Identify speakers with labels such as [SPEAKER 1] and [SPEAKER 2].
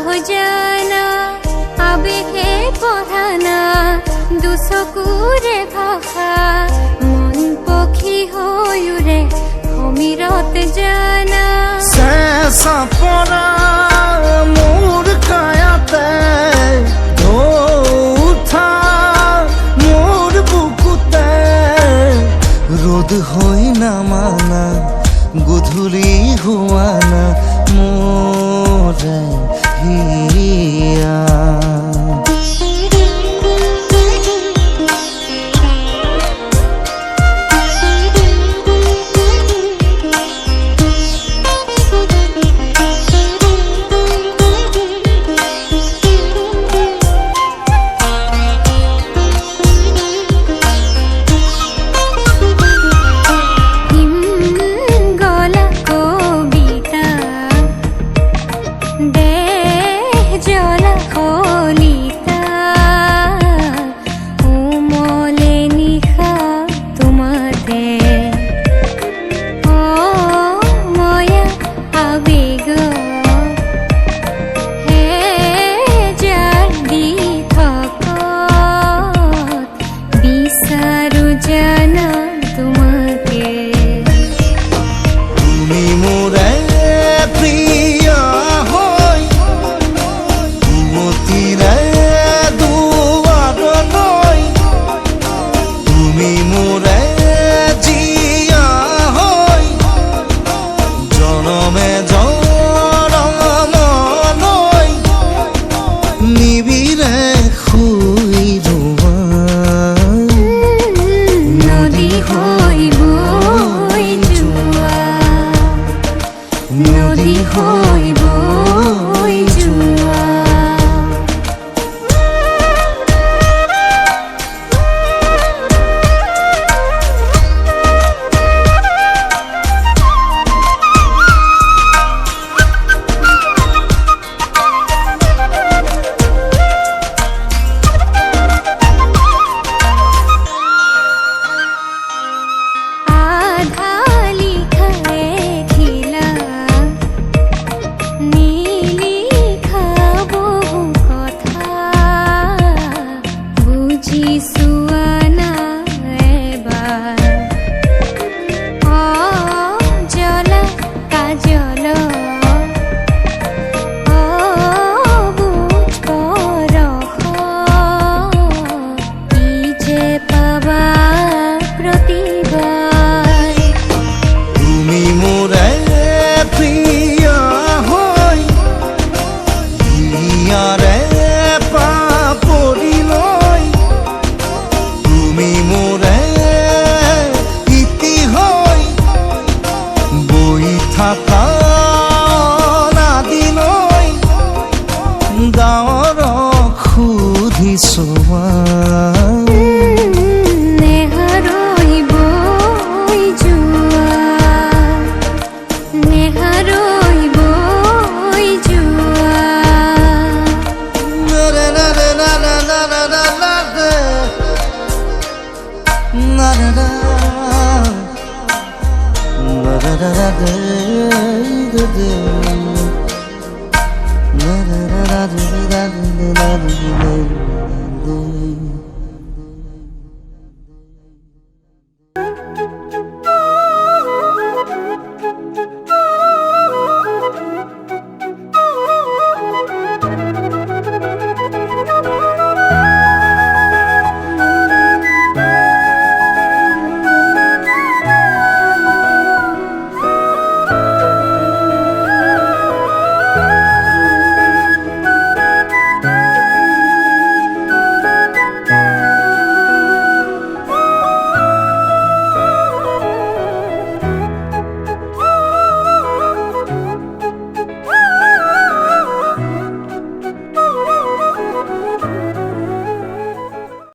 [SPEAKER 1] हो जाना आवेगे पढ़ाना दुसकुरे भाषा मन पक्षी होयुरे समीरत जाना
[SPEAKER 2] शेषा परा मोर कायाते उठा मोर बुकुते रोद होई ना माना गुधुली हुआना मोरे हिया
[SPEAKER 1] नदी होई बोई जुआ
[SPEAKER 2] গাঁৱৰ সুধিছোৱা
[SPEAKER 1] নেহাৰই বৈ যোৱা নেহাৰই বৈ যোৱা
[SPEAKER 2] ৰে ৰে ৰে ৰে ৰে ৰে ৰে ৰে না ৰে ৰে ৰে ৰে ৰে ৰে da da da da da da da da da